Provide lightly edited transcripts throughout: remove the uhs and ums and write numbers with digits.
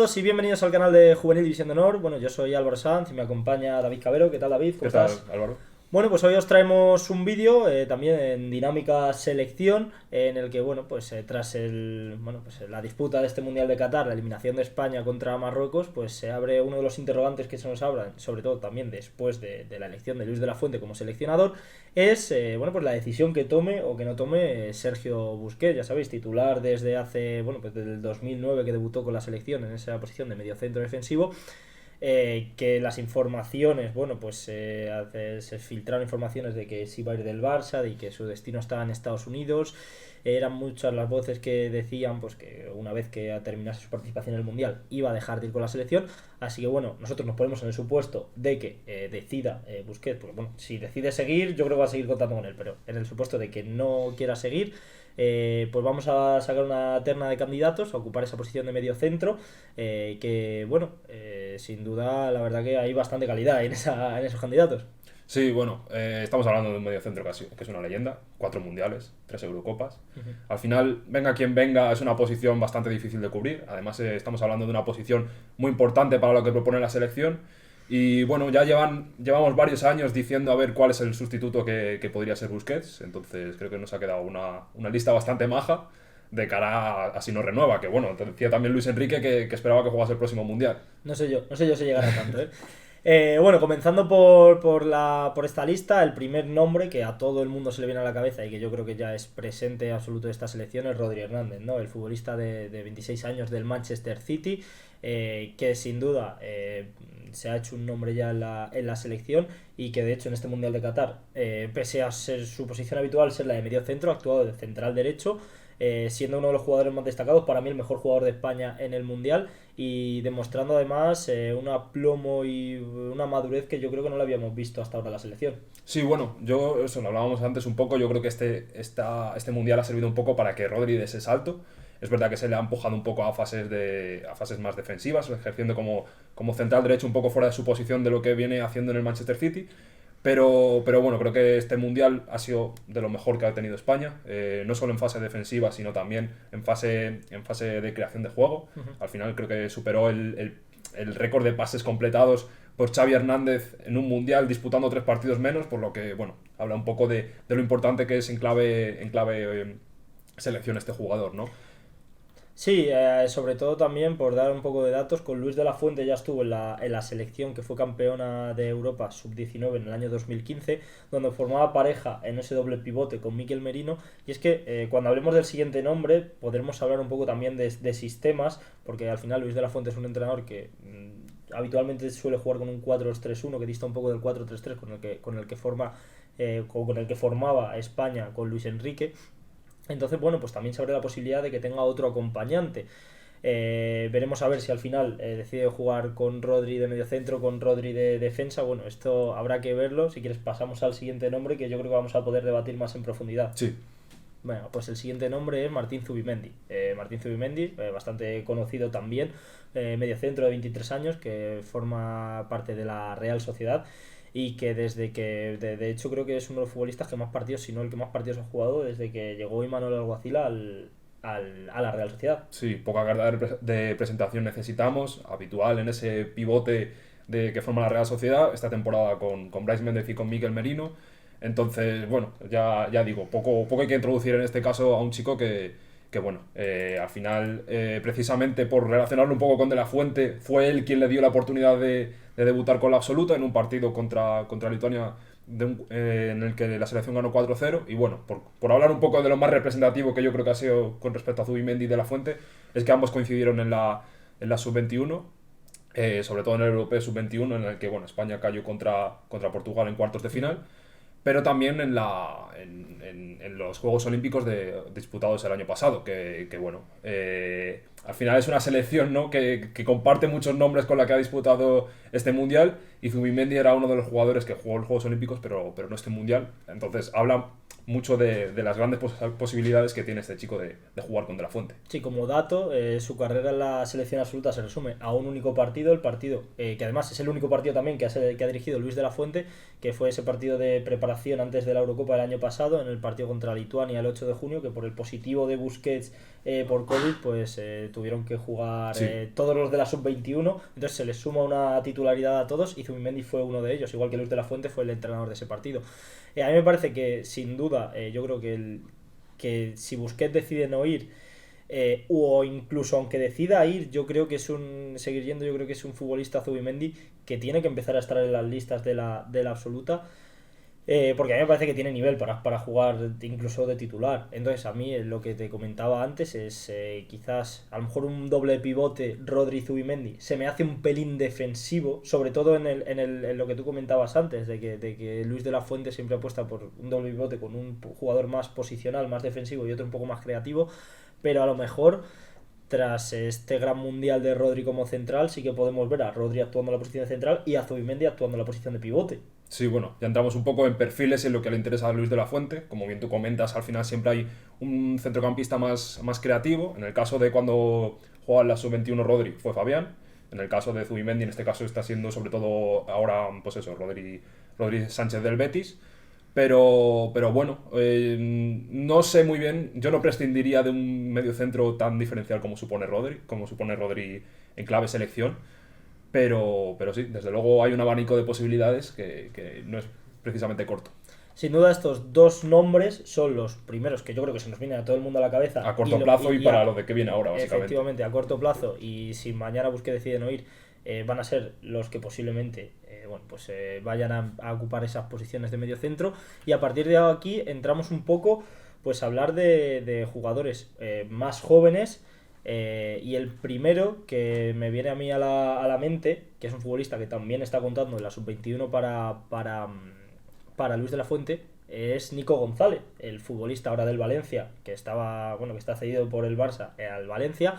todos y bienvenidos al canal de Juvenil División de Honor. Bueno, yo soy Álvaro Sanz y me acompaña David Cabero. ¿Qué tal, David? ¿Cómo estás? ¿Qué tal, Álvaro? Bueno, pues hoy os traemos un vídeo también en dinámica selección en el que, bueno, pues tras la disputa de este Mundial de Qatar, la eliminación de España contra Marruecos, pues se abre uno de los interrogantes que se nos abran, sobre todo también después de la elección de Luis de la Fuente como seleccionador, es, pues la decisión que tome o que no tome Sergio Busquets, ya sabéis, titular desde hace, pues desde el 2009 que debutó con la selección en esa posición de mediocentro defensivo. Que las informaciones, se filtraron informaciones de que se iba a ir del Barça, de que su destino estaba en Estados Unidos. Eran muchas las voces que decían pues que una vez que terminase su participación en el Mundial iba a dejar de ir con la selección. Así que bueno, nosotros nos ponemos en el supuesto de que decida Busquets, pues bueno, si decide seguir, yo creo que va a seguir contando con él, pero en el supuesto de que no quiera seguir, pues vamos a sacar una terna de candidatos a ocupar esa posición de medio centro, sin duda la verdad que hay bastante calidad en esos candidatos. Sí, bueno, estamos hablando de un mediocentro que es una leyenda, 4 mundiales, 3 Eurocopas. Al final, venga quien venga, es una posición bastante difícil de cubrir. Además, estamos hablando de una posición muy importante para lo que propone la selección. Y bueno, ya llevamos varios años diciendo a ver cuál es el sustituto que podría ser Busquets. Entonces creo que nos ha quedado una lista bastante maja de cara a si no renueva. Que bueno, te decía también Luis Enrique que esperaba que jugase el próximo Mundial. No sé yo si llegará tanto, ¿eh? Comenzando por esta lista, el primer nombre que a todo el mundo se le viene a la cabeza y que yo creo que ya es presente absoluto de esta selección es Rodri Hernández, ¿no? El futbolista de 26 años del Manchester City, que sin duda se ha hecho un nombre ya en la selección y que de hecho en este Mundial de Qatar, pese a ser su posición habitual, ser la de medio centro, ha actuado de central derecho, siendo uno de los jugadores más destacados, para mí el mejor jugador de España en el Mundial y demostrando además un aplomo y una madurez que yo creo que no lo habíamos visto hasta ahora en la selección. Sí, bueno, eso lo hablábamos antes un poco, yo creo que este Mundial ha servido un poco para que Rodri dé ese salto. Es verdad que se le ha empujado un poco a fases más defensivas, ejerciendo como central derecho un poco fuera de su posición de lo que viene haciendo en el Manchester City. Pero bueno, creo que este Mundial ha sido de lo mejor que ha tenido España, no solo en fase defensiva, sino también en fase de creación de juego. Al final creo que superó el récord de pases completados por Xavi Hernández en un Mundial disputando 3 partidos menos, por lo que, bueno, habla un poco de lo importante que es en clave selección este jugador, ¿no? Sí, sobre todo también por dar un poco de datos, con Luis de la Fuente ya estuvo en la selección que fue campeona de Europa sub-19 en el año 2015, donde formaba pareja en ese doble pivote con Mikel Merino. Y es que cuando hablemos del siguiente nombre podremos hablar un poco también de sistemas, porque al final Luis de la Fuente es un entrenador que habitualmente suele jugar con un 4-2-3-1 que dista un poco del 4-3-3 con el que formaba España con Luis Enrique. Entonces, pues también se abre la posibilidad de que tenga otro acompañante. Veremos a ver si al final decide jugar con Rodri de mediocentro, con Rodri de defensa. Bueno, esto habrá que verlo. Si quieres pasamos al siguiente nombre que yo creo que vamos a poder debatir más en profundidad. Sí. Bueno, pues el siguiente nombre es Martín Zubimendi. Martín Zubimendi, bastante conocido también, mediocentro de 23 años, que forma parte de la Real Sociedad y que de hecho creo que es uno de los futbolistas que más partidos, si no el que más partidos ha jugado desde que llegó Imanol Alguacil a la Real Sociedad. Sí, poca carga de presentación necesitamos, habitual en ese pivote que forma la Real Sociedad, esta temporada con Brais Méndez y con Mikel Merino. Entonces, bueno, ya digo, poco hay que introducir en este caso a un chico que al final, precisamente por relacionarlo un poco con De la Fuente, fue él quien le dio la oportunidad de debutar con la absoluta en un partido contra Lituania en el que la selección ganó 4-0. Y bueno, por hablar un poco de lo más representativo que yo creo que ha sido con respecto a Zubimendi y De la Fuente, es que ambos coincidieron en la sub-21, sobre todo en el Europeo sub-21, en el que España cayó contra Portugal en cuartos de final, pero también en los Juegos Olímpicos disputados el año pasado, al final es una selección, ¿no?, que comparte muchos nombres con la que ha disputado este Mundial, y Zubimendi era uno de los jugadores que jugó los Juegos Olímpicos, pero no este Mundial. Entonces habla mucho de las grandes posibilidades que tiene este chico de jugar con De la Fuente. Sí, como dato, su carrera en la selección absoluta se resume a un único partido, el partido que además es el único partido también que ha dirigido Luis de la Fuente, que fue ese partido de preparación antes de la Eurocopa del año pasado, en el partido contra Lituania el 8 de junio, que por el positivo de Busquets por COVID, pues tuvieron que jugar Sí. todos los de la sub-21, entonces se les suma una titularidad a todos y Zubimendi fue uno de ellos, igual que Luis de la Fuente fue el entrenador de ese partido. A mí me parece que, sin duda, yo creo que si Busquets decide no ir, o incluso aunque decida ir, yo creo que seguir yendo, yo creo que es un futbolista Zubimendi que tiene que empezar a estar en las listas de la absoluta, porque a mí me parece que tiene nivel para jugar incluso de titular. Entonces, a mí lo que te comentaba antes es quizás a lo mejor un doble pivote Rodri-Zubimendi se me hace un pelín defensivo, sobre todo en lo que tú comentabas antes, de que Luis de la Fuente siempre apuesta por un doble pivote con un jugador más posicional, más defensivo y otro un poco más creativo, pero a lo mejor tras este gran mundial de Rodri como central sí que podemos ver a Rodri actuando en la posición de central y a Zubimendi actuando en la posición de pivote. Sí, bueno, ya entramos un poco en perfiles en lo que le interesa a Luis de la Fuente. Como bien tú comentas, al final siempre hay un centrocampista más creativo. En el caso de cuando jugaba en la sub-21 Rodri fue Fabián. En el caso de Zubimendi, en este caso está siendo sobre todo ahora, pues eso, Rodri Sánchez del Betis. Pero bueno, no sé muy bien, yo no prescindiría de un mediocentro tan diferencial como supone Rodri en clave selección. Pero sí, desde luego hay un abanico de posibilidades que no es precisamente corto. Sin duda estos dos nombres son los primeros que yo creo que se nos vienen a todo el mundo a la cabeza. A corto plazo y para lo de que viene ahora, básicamente. Efectivamente, a corto plazo, y si mañana Busquets decide no ir, van a ser los que posiblemente vayan a ocupar esas posiciones de medio centro. Y a partir de aquí entramos un poco pues a hablar de jugadores más jóvenes. Y el primero que me viene a mí a la mente, que es un futbolista que también está contando en la sub-21 para Luis de la Fuente, es Nico González, el futbolista ahora del Valencia, que está cedido por el Barça al Valencia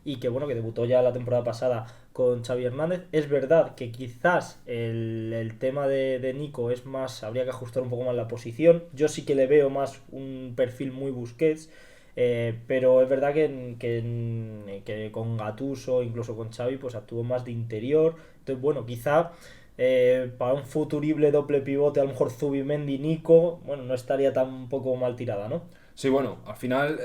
y que debutó ya la temporada pasada con Xavi Hernández. Es verdad que quizás el tema de Nico es más, habría que ajustar un poco más la posición. Yo sí que le veo más un perfil muy Busquets. Pero es verdad que con Gattuso, incluso con Xavi, pues actuó más de interior. Entonces, bueno, quizá para un futurible doble pivote, a lo mejor Zubimendi-Nico, no estaría tan poco mal tirada, ¿no? Sí, bueno, al final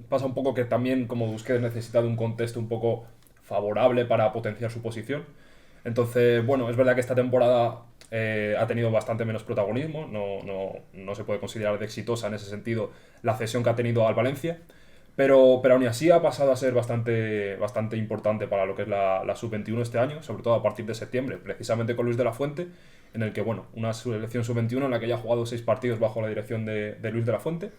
pasa un poco que también como Busquets necesita de un contexto un poco favorable para potenciar su posición. Entonces, bueno, es verdad que esta temporada ha tenido bastante menos protagonismo, no se puede considerar de exitosa en ese sentido la cesión que ha tenido al Valencia, pero aún así ha pasado a ser bastante importante para lo que es la sub-21 este año, sobre todo a partir de septiembre, precisamente con Luis de la Fuente, en el que, bueno, una selección sub-21 en la que ya ha jugado 6 partidos bajo la dirección de Luis de la Fuente.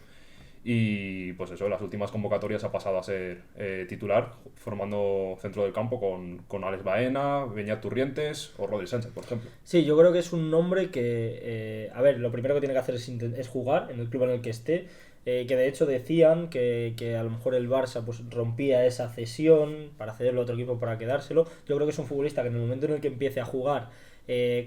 Y pues eso, en las últimas convocatorias ha pasado a ser titular, formando centro del campo con Alex Baena, Beñat Turrientes o Rodri Sánchez, por ejemplo. Sí, yo creo que es un nombre que, lo primero que tiene que hacer es jugar en el club en el que esté. Que de hecho decían que a lo mejor el Barça pues rompía esa cesión para cederlo a otro equipo para quedárselo. Yo creo que es un futbolista que en el momento en el que empiece a jugar,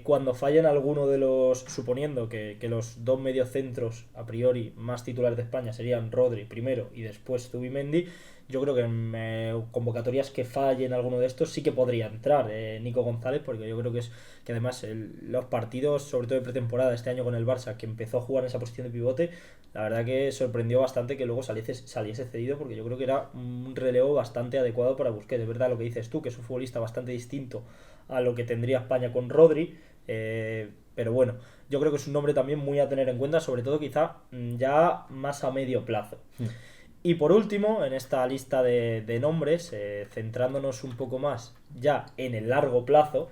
cuando fallen alguno de los, suponiendo que los dos mediocentros a priori más titulares de España serían Rodri primero y después Zubimendi, yo creo que en convocatorias que fallen alguno de estos sí que podría entrar Nico González, porque yo creo que además los partidos, sobre todo de pretemporada este año con el Barça, que empezó a jugar en esa posición de pivote, la verdad que sorprendió bastante que luego saliese cedido, porque yo creo que era un relevo bastante adecuado para Busquets. Es verdad lo que dices tú, que es un futbolista bastante distinto a lo que tendría España con Rodri, pero bueno, yo creo que es un nombre también muy a tener en cuenta, sobre todo quizá ya más a medio plazo. Y por último, en esta lista de nombres, centrándonos un poco más ya en el largo plazo,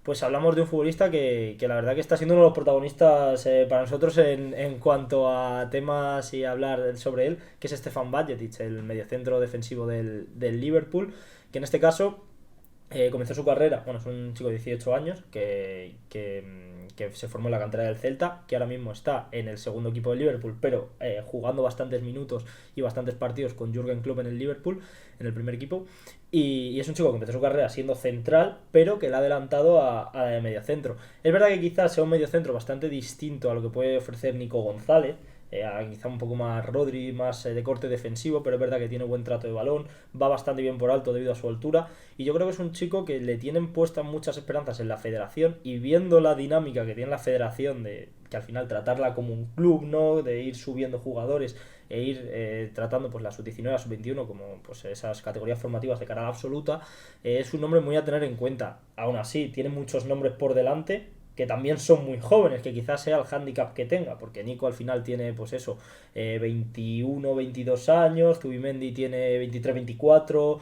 pues hablamos de un futbolista que la verdad que está siendo uno de los protagonistas para nosotros en cuanto a temas y hablar sobre él, que es Stefan Bajcetic, el mediocentro defensivo del Liverpool, que en este caso comenzó su carrera, es un chico de 18 años que se formó en la cantera del Celta, que ahora mismo está en el segundo equipo del Liverpool, pero jugando bastantes minutos y bastantes partidos con Jürgen Klopp en el Liverpool, en el primer equipo, y es un chico que empezó su carrera siendo central, pero que le ha adelantado a la de mediocentro. Es verdad que quizás sea un mediocentro bastante distinto a lo que puede ofrecer Nico González, quizá un poco más Rodri, más de corte defensivo, pero es verdad que tiene buen trato de balón, va bastante bien por alto debido a su altura, y yo creo que es un chico que le tienen puestas muchas esperanzas en la federación, y viendo la dinámica que tiene la federación de que al final tratarla como un club, ¿no? De ir subiendo jugadores e ir tratando pues la sub-19, la sub-21 como pues esas categorías formativas de cara a la absoluta, es un nombre muy a tener en cuenta. Aún así, tiene muchos nombres por delante que también son muy jóvenes, que quizás sea el hándicap que tenga, porque Nico al final tiene, pues eso, 21, 22 años, Zubimendi tiene 23, 24,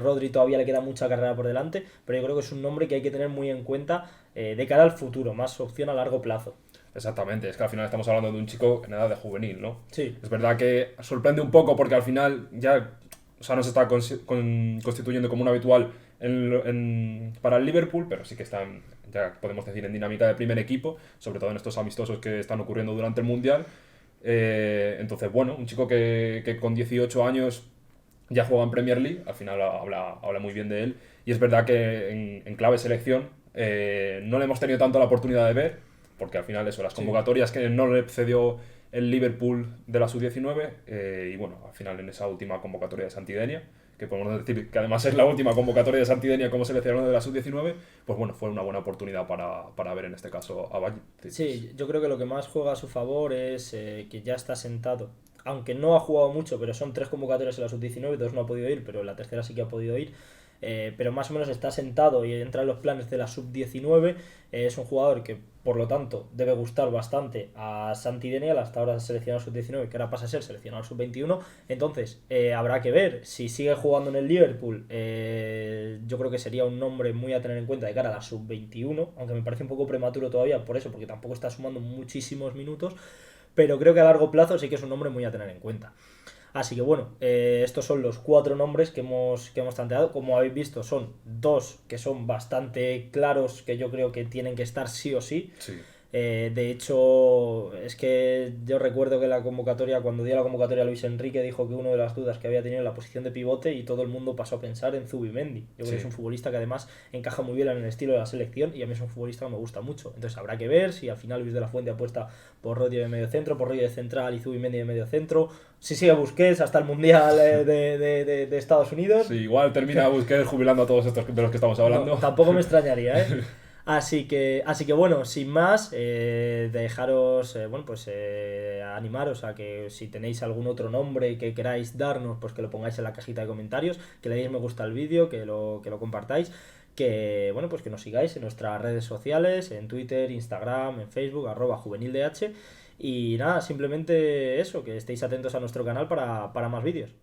Rodri todavía le queda mucha carrera por delante, pero yo creo que es un nombre que hay que tener muy en cuenta de cara al futuro, más opción a largo plazo. Exactamente, es que al final estamos hablando de un chico en edad de juvenil, ¿no? Sí, Es verdad que sorprende un poco porque al final ya, o sea, no se está constituyendo como un habitual para el Liverpool, pero sí que están, ya podemos decir, en dinámica de primer equipo, sobre todo en estos amistosos que están ocurriendo durante el Mundial. Entonces, bueno, un chico que con 18 años ya juega en Premier League, al final habla muy bien de él, y es verdad que en clave selección no le hemos tenido tanto la oportunidad de ver, porque al final eso, las sí. convocatorias que no le cedió el Liverpool de la sub-19, y bueno, al final en esa última convocatoria de Santidenia, que podemos decir que además es la última convocatoria de Santidenia como seleccionador de la sub-19, pues bueno, fue una buena oportunidad para ver en este caso a Valle. Sí, yo creo que lo que más juega a su favor es que ya está sentado. Aunque no ha jugado mucho, pero son tres convocatorias en la sub-19, dos no ha podido ir, pero en la tercera sí que ha podido ir. Pero más o menos está sentado y entra en los planes de la sub-19. Es un jugador que, por lo tanto, debe gustar bastante a Santi Denial, hasta ahora seleccionado sub-19, que ahora pasa a ser seleccionado sub-21. Entonces, habrá que ver si sigue jugando en el Liverpool. Yo creo que sería un nombre muy a tener en cuenta de cara a la sub-21, aunque me parece un poco prematuro todavía por eso, porque tampoco está sumando muchísimos minutos. Pero creo que a largo plazo sí que es un nombre muy a tener en cuenta. Así que bueno, estos son los cuatro nombres que hemos tanteado. Como habéis visto, son dos que son bastante claros, que yo creo que tienen que estar sí o sí. Sí, De hecho, es que yo recuerdo que cuando dio la convocatoria a Luis Enrique, dijo que una de las dudas que había tenido en la posición de pivote y todo el mundo pasó a pensar en Zubimendi. Yo creo que es sí. un futbolista que además encaja muy bien en el estilo de la selección y a mí es un futbolista que me gusta mucho. Entonces habrá que ver si al final Luis de la Fuente apuesta por Rodri de medio centro, por Rodri de central y Zubimendi de medio centro. Si sigue Busquets hasta el Mundial de Estados Unidos. Sí, igual termina Busquets jubilando a todos estos de los que estamos No, hablando. tampoco me extrañaría, ¿eh? Así que bueno, sin más, dejaros, bueno, pues animaros a que si tenéis algún otro nombre que queráis darnos, pues que lo pongáis en la cajita de comentarios, que le deis me gusta al vídeo, que lo compartáis, que bueno, pues que nos sigáis en nuestras redes sociales, en Twitter, Instagram, en Facebook, @juvenildh. Y nada, simplemente eso, que estéis atentos a nuestro canal para más vídeos.